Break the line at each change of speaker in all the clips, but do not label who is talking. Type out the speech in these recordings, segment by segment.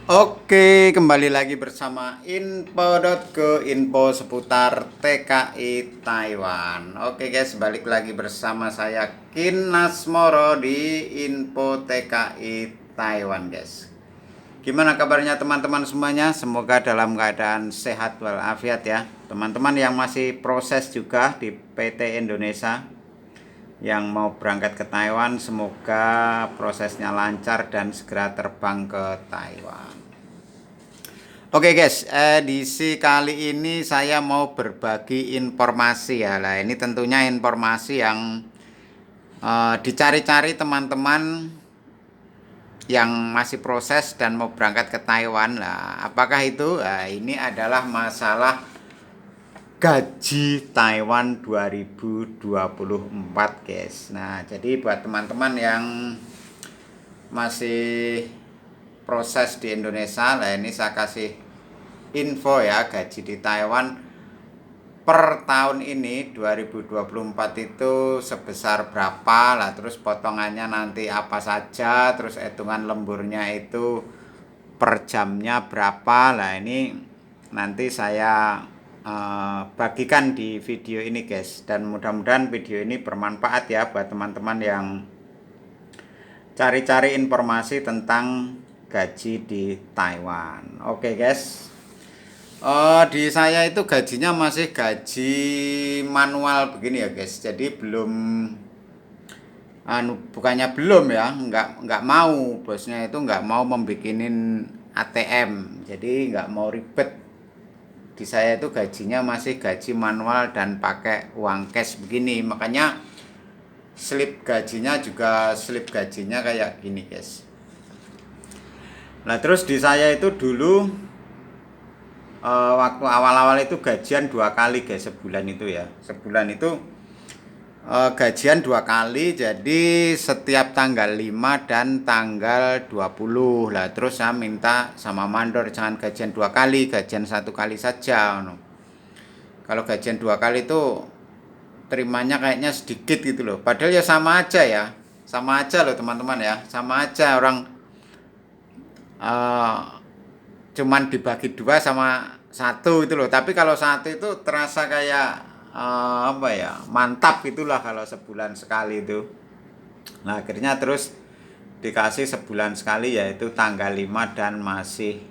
Oke, kembali lagi bersama info seputar TKI Taiwan. Oke guys, balik lagi bersama saya Kin Nasmoro di Info TKI Taiwan guys. Gimana kabarnya teman-teman semuanya? Semoga dalam keadaan sehat walafiat ya. Teman-teman yang masih proses juga di PT Indonesia yang mau berangkat ke Taiwan, semoga prosesnya lancar dan segera terbang ke Taiwan. Oke guys, edisi kali ini saya mau berbagi informasi ya. Lah ini tentunya informasi yang dicari-cari teman-teman yang masih proses dan mau berangkat ke Taiwan lah. Apakah itu? Nah, ini adalah masalah gaji Taiwan 2024 guys. Nah, jadi buat teman-teman yang masih proses di Indonesia, lah ini saya kasih info ya, gaji di Taiwan per tahun ini 2024 itu sebesar berapa lah, terus potongannya nanti apa saja, terus hitungan lemburnya itu per jamnya berapa lah. Ini nanti saya bagikan di video ini guys, dan mudah-mudahan video ini bermanfaat ya buat teman-teman yang cari-cari informasi tentang gaji di Taiwan. Oke guys. Di saya itu gajinya masih gaji manual begini ya guys. Jadi belum, bukannya belum ya, nggak mau, bosnya itu nggak mau membikinin ATM. Jadi nggak mau ribet. Di saya itu gajinya masih gaji manual dan pakai uang cash begini. Makanya slip gajinya juga slip gajinya kayak gini guys. Nah terus di saya itu dulu waktu awal-awal itu gajian 2 kali guys, sebulan itu ya, sebulan itu gajian 2 kali, jadi setiap tanggal 5 dan tanggal 20 lah. Terus saya minta sama mandor jangan gajian 2 kali, gajian 1 kali saja. Kalau gajian 2 kali itu terimanya kayaknya sedikit gitu loh, padahal ya sama aja ya, sama aja loh teman-teman ya, sama aja orang uh, cuman dibagi 2 sama 1 itu loh. Tapi kalau 1 itu terasa kayak apa ya, mantap gitulah kalau sebulan sekali itu. Nah akhirnya terus dikasih sebulan sekali, yaitu tanggal 5 dan masih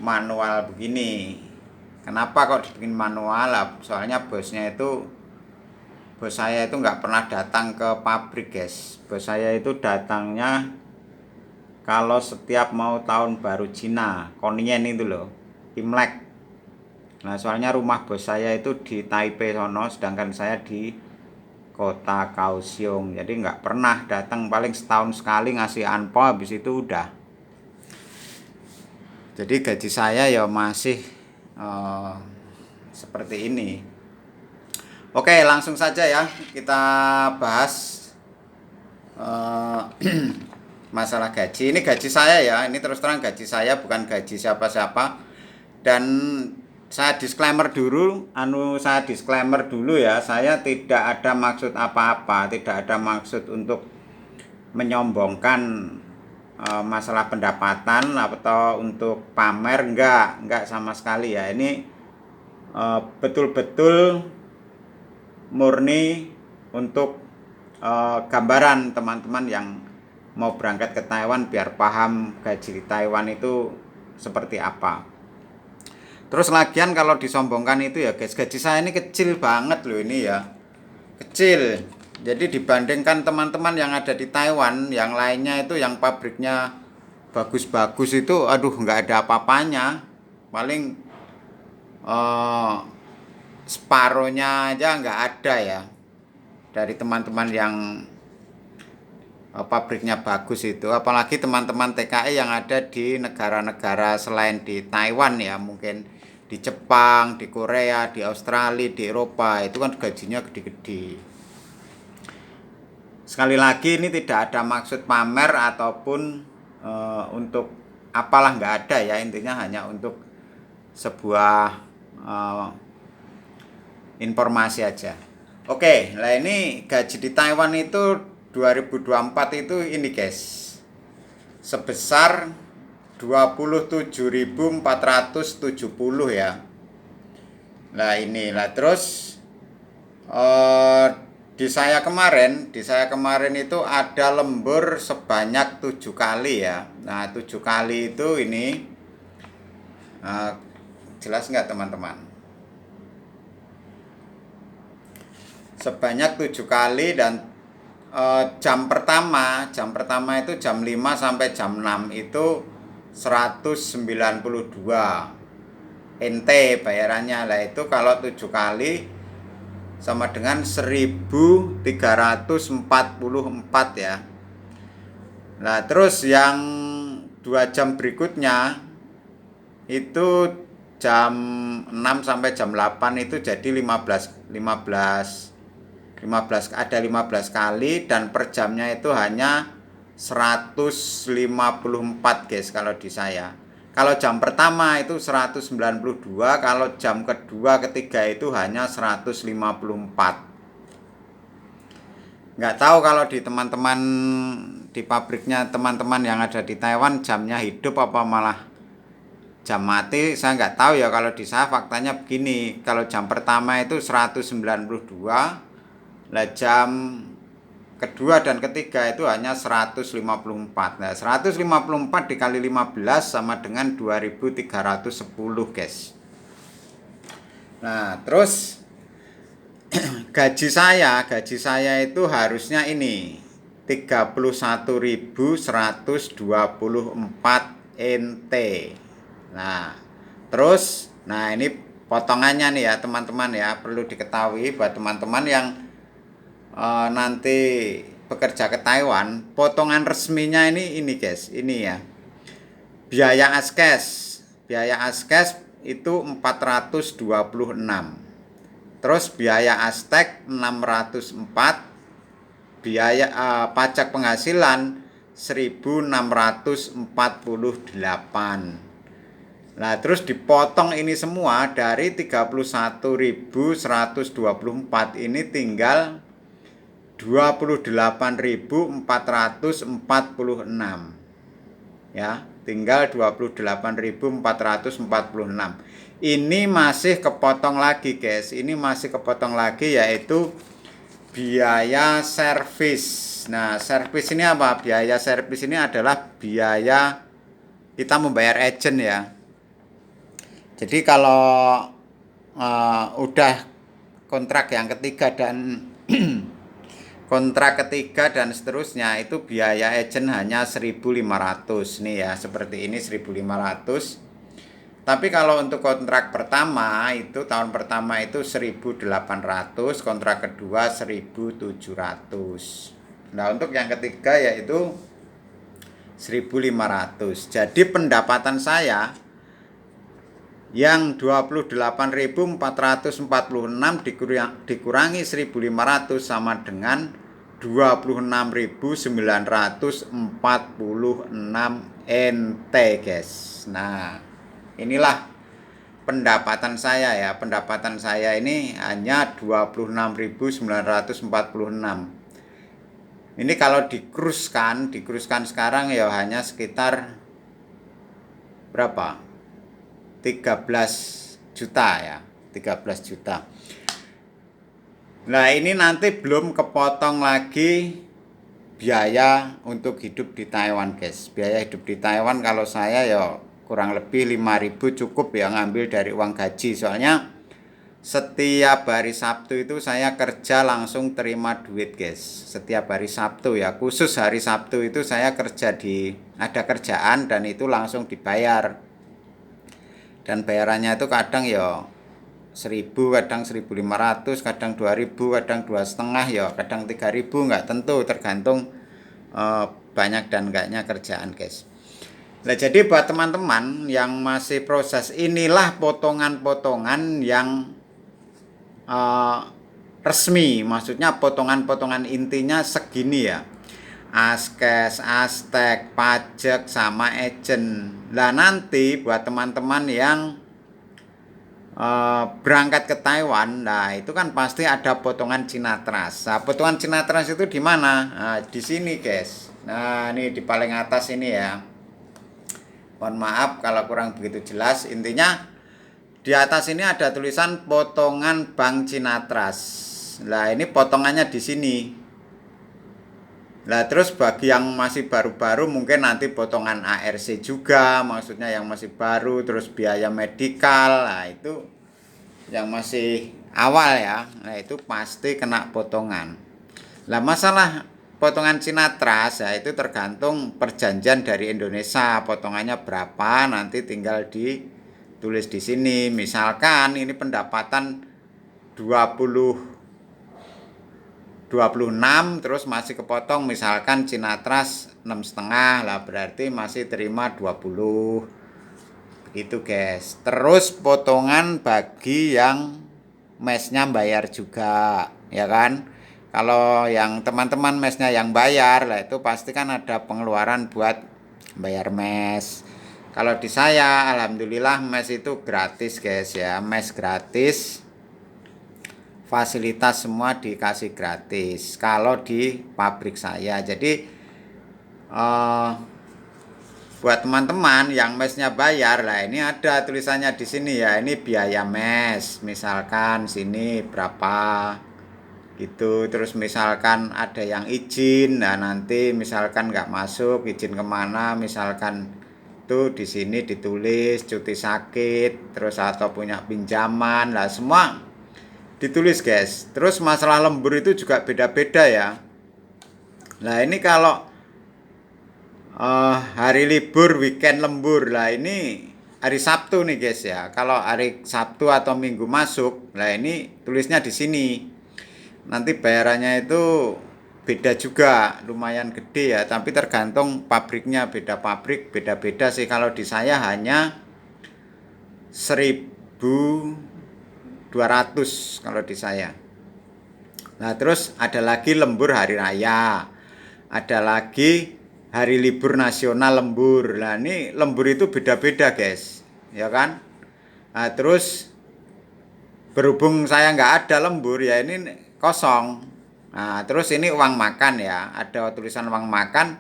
manual begini. Kenapa kok dibikin manual lah? Soalnya bos saya itu nggak pernah datang ke pabrik guys. Bos saya itu datangnya kalau setiap mau tahun baru Cina, Konien itu loh, Imlek. Nah soalnya rumah bos saya itu di Taipei sono, sedangkan saya di kota Kaohsiung. Jadi nggak pernah datang, paling setahun sekali ngasih anpo, habis itu udah. Jadi gaji saya ya masih uh, seperti ini. Oke, langsung saja ya kita bahas uh, masalah gaji. Ini gaji saya ya, ini terus terang gaji saya, bukan gaji siapa-siapa. Dan saya disclaimer dulu ya, saya tidak ada maksud apa-apa, tidak ada maksud untuk menyombongkan masalah pendapatan atau untuk pamer, enggak sama sekali ya. Ini betul-betul murni untuk gambaran teman-teman yang mau berangkat ke Taiwan biar paham gaji di Taiwan itu seperti apa. Terus lagian kalau disombongkan itu ya guys, gaji saya ini kecil banget loh ini ya, kecil. Jadi dibandingkan teman-teman yang ada di Taiwan, yang lainnya itu yang pabriknya bagus-bagus itu, aduh nggak ada apa-apanya. Paling eh, separohnya aja nggak ada ya dari teman-teman yang pabriknya bagus itu. Apalagi teman-teman TKI yang ada di negara-negara selain di Taiwan ya, mungkin di Jepang, di Korea, di Australia, di Eropa, itu kan gajinya gede-gede. Sekali lagi ini tidak ada maksud pamer ataupun untuk apalah, nggak ada ya, intinya hanya untuk sebuah informasi aja. Oke, nah ini gaji di Taiwan itu 2024 itu ini guys, sebesar 27.470 ya. Nah inilah terus di saya kemarin itu ada lembur sebanyak 7 kali ya. Nah 7 kali itu ini jelas nggak teman-teman? Sebanyak 7 kali dan jam pertama itu jam 5 sampai jam 6 itu 192 NT bayarannya lah. Itu kalau 7 kali sama dengan 1344 ya. Nah terus yang 2 jam berikutnya itu jam 6 sampai jam 8 itu jadi 15 ada 15 kali dan per jamnya itu hanya 154 guys kalau di saya. Kalau jam pertama itu 192, kalau jam kedua ketiga itu hanya 154. Nggak tahu kalau di teman-teman di pabriknya teman-teman yang ada di Taiwan jamnya hidup apa malah jam mati, saya nggak tahu ya. Kalau di saya faktanya begini, kalau jam pertama itu 192, lah jam kedua dan ketiga itu hanya 154. Nah 154 dikali 15 sama dengan 2310 guys. Nah terus gaji saya itu harusnya ini 31.124 NT. Nah terus ini potongannya nih ya teman-teman ya, perlu diketahui buat teman-teman yang nanti bekerja ke Taiwan, potongan resminya ini guys, ini ya. Biaya askes itu 426. Terus biaya astek 604. Biaya pajak penghasilan 1648. Nah, terus dipotong ini semua dari 31.124 ini tinggal 28.446 ya, tinggal 28.446. Ini masih kepotong lagi guys, ini masih kepotong lagi yaitu biaya servis. Nah servis ini apa? Biaya servis ini adalah biaya kita membayar agent ya. Jadi kalau udah kontrak yang ketiga dan kontrak ketiga dan seterusnya itu biaya agent hanya 1.500 nih ya, seperti ini 1.500. Tapi kalau untuk kontrak pertama itu tahun pertama itu 1.800, kontrak kedua 1.700. Nah untuk yang ketiga yaitu 1.500. Jadi pendapatan saya yang 28.446 dikurangi 1.500 sama dengan 26.946 NT guys. Nah inilah pendapatan saya ya. Pendapatan saya ini hanya 26.946. Ini kalau dikuruskan sekarang ya hanya sekitar berapa? 13 juta ya, 13 juta. Nah ini nanti belum kepotong lagi biaya untuk hidup di Taiwan guys. Biaya hidup di Taiwan kalau saya ya kurang lebih 5.000 cukup ya, ngambil dari uang gaji. Soalnya setiap hari Sabtu itu saya kerja langsung terima duit guys. Setiap hari Sabtu ya, khusus hari Sabtu itu saya kerja ada kerjaan dan itu langsung dibayar. Dan bayarannya itu kadang ya 1.000, kadang 1.500, kadang 2.000, kadang 2,5 ya, kadang 3.000, nggak tentu, tergantung banyak dan enggaknya kerjaan guys. Nah jadi buat teman-teman yang masih proses, inilah potongan-potongan yang resmi, maksudnya potongan-potongan intinya segini ya. Askes, astek, pajak, sama agent. Lah nanti buat teman-teman yang berangkat ke Taiwan, nah itu kan pasti ada potongan Cinatras. Nah, potongan Cinatras itu di mana? Nah, di sini guys. Nah, ini di paling atas ini ya. Mohon maaf kalau kurang begitu jelas. Intinya di atas ini ada tulisan potongan Bank Cinatras. Nah, ini potongannya di sini. Nah, terus bagi yang masih baru-baru mungkin nanti potongan ARC juga, maksudnya yang masih baru, terus biaya medikal. Nah, itu yang masih awal ya. Nah, itu pasti kena potongan. Nah, masalah potongan Cinatras ya itu tergantung perjanjian dari Indonesia, potongannya berapa nanti tinggal ditulis di sini. Misalkan ini pendapatan 26 terus masih kepotong misalkan Cinatras 6,5 lah, berarti masih terima 20 itu guys. Terus potongan bagi yang mesnya bayar juga ya kan. Kalau yang teman-teman mesnya yang bayar lah itu pasti kan ada pengeluaran buat bayar mes. Kalau di saya alhamdulillah mes itu gratis guys ya, mes gratis, fasilitas semua dikasih gratis kalau di pabrik saya. Jadi buat teman-teman yang mesnya bayar lah, ini ada tulisannya di sini ya, ini biaya mes misalkan sini berapa gitu. Terus misalkan ada yang izin, nah nanti misalkan nggak masuk izin kemana, misalkan tuh di sini ditulis cuti sakit, terus atau punya pinjaman lah, semua ditulis guys. Terus masalah lembur itu juga beda-beda ya. Nah ini kalau hari libur weekend lembur lah, ini hari Sabtu nih guys ya. Kalau hari Sabtu atau Minggu masuk, nah ini tulisnya di sini. Nanti bayarannya itu beda juga, lumayan gede ya. Tapi tergantung pabriknya, beda pabrik beda-beda sih. Kalau di saya hanya 1.200 kalau di saya. Nah terus ada lagi lembur hari raya, ada lagi hari libur nasional lembur. Nah ini lembur itu beda-beda guys, ya kan. Nah terus berhubung saya nggak ada lembur ya ini kosong. Nah terus ini uang makan ya, ada tulisan uang makan.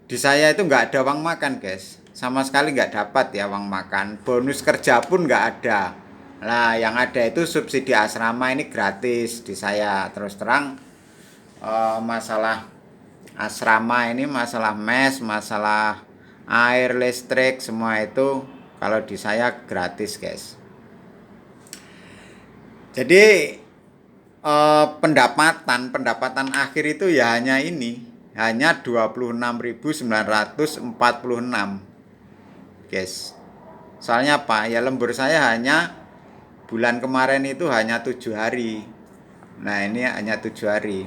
Di saya itu nggak ada uang makan guys, sama sekali nggak dapat ya uang makan. Bonus kerja pun nggak ada. Nah yang ada itu subsidi asrama, ini gratis di saya. Terus terang masalah asrama ini, masalah mes, masalah air, listrik, semua itu kalau di saya gratis guys. Jadi pendapatan akhir itu ya hanya ini, hanya 26.946 guys. Soalnya apa ya, lembur saya hanya bulan kemarin itu hanya 7 hari. Nah ini hanya 7 hari.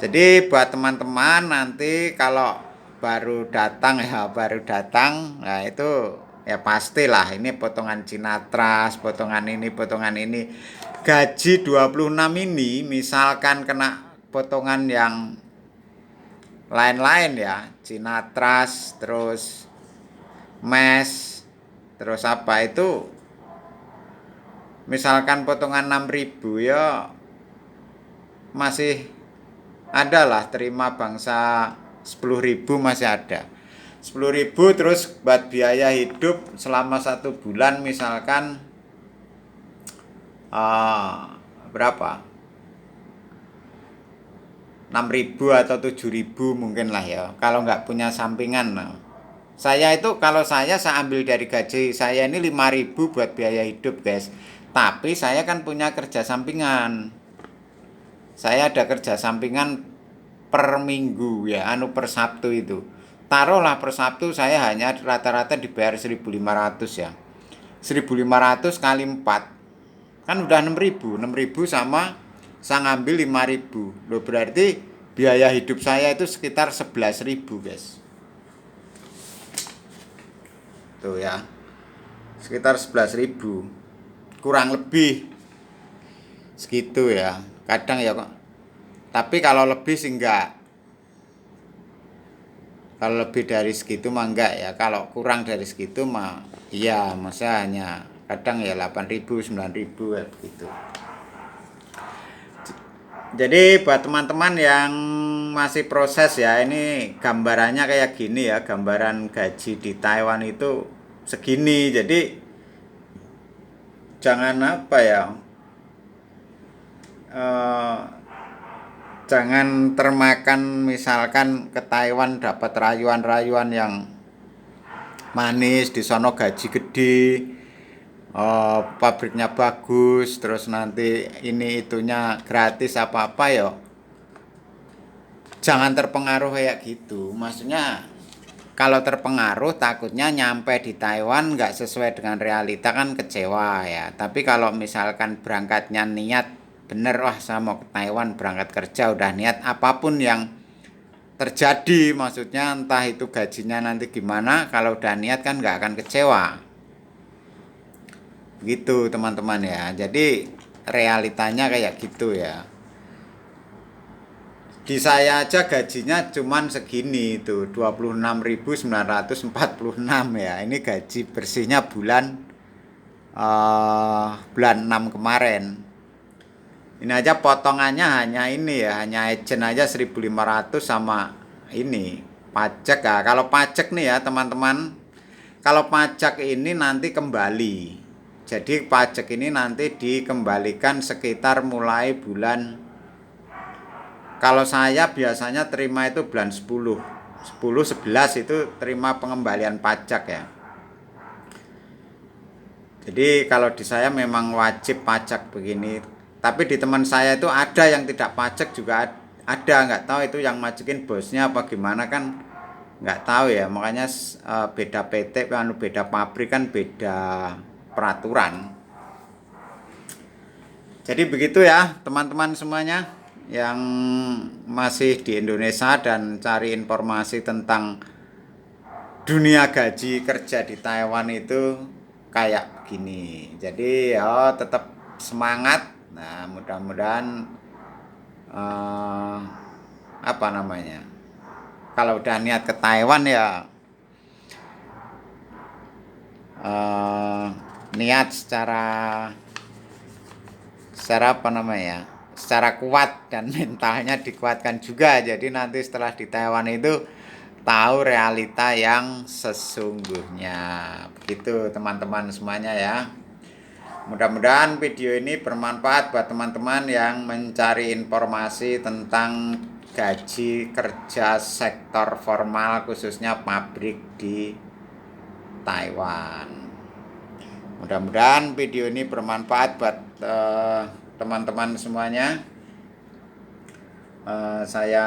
Jadi buat teman-teman nanti kalau baru datang ya, nah itu ya pastilah ini potongan Cinatras, potongan ini, potongan ini. Gaji 26 ini misalkan kena potongan yang lain-lain ya, Cinatras, terus mes, terus apa itu, misalkan potongan 6.000 ya masih ada lah, terima bangsa 10.000 masih ada. 10.000 terus buat biaya hidup selama 1 bulan misalkan berapa? 6.000 atau 7.000 mungkin lah ya, kalau nggak punya sampingan. Nah, saya itu kalau saya ambil dari gaji saya ini 5.000 buat biaya hidup guys. Tapi saya kan punya kerja sampingan. Saya ada kerja sampingan per minggu ya, per Sabtu itu. Taruhlah per Sabtu saya hanya rata-rata dibayar 1.500 ya. 1.500 kali 4 kan udah 6.000. 6.000 sama saya ngambil 5.000. Loh berarti biaya hidup saya itu sekitar 11.000 guys. Tuh ya. Sekitar 11.000. Kurang lebih segitu ya. Kadang ya kok. Tapi kalau lebih sih enggak. Kalau lebih dari segitu mah enggak ya. Kalau kurang dari segitu mah iya, masa hanya kadang ya 8.000, 9.000 gitu. Jadi buat teman-teman yang masih proses ya. Ini gambarannya kayak gini ya, gambaran gaji di Taiwan itu segini. Jadi jangan apa ya, eh, jangan termakan misalkan ke Taiwan dapat rayuan-rayuan yang manis, di sono gaji gede, pabriknya bagus, terus nanti ini itunya gratis apa-apa ya. Jangan terpengaruh kayak gitu. Maksudnya kalau terpengaruh takutnya nyampe di Taiwan nggak sesuai dengan realita, kan kecewa ya. Tapi kalau misalkan berangkatnya niat bener, wah saya mau ke Taiwan berangkat kerja, udah niat apapun yang terjadi, maksudnya entah itu gajinya nanti gimana, kalau udah niat kan nggak akan kecewa gitu teman-teman ya. Jadi realitanya kayak gitu ya. Di saya aja gajinya cuman segini itu 26.946 ya. Ini gaji bersihnya bulan 6 kemarin. Ini aja potongannya hanya ini ya, hanya agent aja 1.500 sama ini pajak ya. Kalau pajak nih ya teman-teman, kalau pajak ini nanti kembali. Jadi pajak ini nanti dikembalikan sekitar mulai bulan, kalau saya biasanya terima itu bulan 10, 11 itu terima pengembalian pajak ya. Jadi kalau di saya memang wajib pajak begini. Tapi di teman saya itu ada yang tidak pajak juga ada, nggak tahu itu yang majukin bosnya apa gimana kan nggak tahu ya. Makanya beda PT, beda pabrik kan beda peraturan. Jadi begitu ya teman-teman semuanya yang masih di Indonesia dan cari informasi tentang dunia gaji kerja di Taiwan itu kayak gini. Jadi ya tetap semangat. Nah, mudah-mudahan apa namanya? Kalau udah niat ke Taiwan ya niat secara apa namanya? Secara kuat dan mentalnya dikuatkan juga. Jadi nanti setelah di Taiwan itu tahu realita yang sesungguhnya. Begitu teman-teman semuanya ya. Mudah-mudahan video ini bermanfaat buat teman-teman yang mencari informasi tentang gaji kerja sektor formal khususnya pabrik di Taiwan. Mudah-mudahan video ini bermanfaat buat teman-teman semuanya. Saya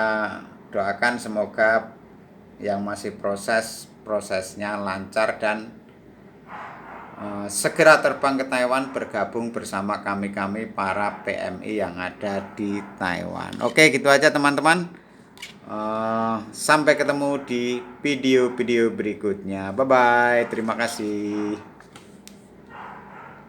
doakan semoga yang masih prosesnya lancar dan segera terbang ke Taiwan bergabung bersama kami para PMI yang ada di Taiwan. Oke, gitu aja teman-teman. Sampai ketemu di video-video berikutnya. Bye bye. Terima kasih.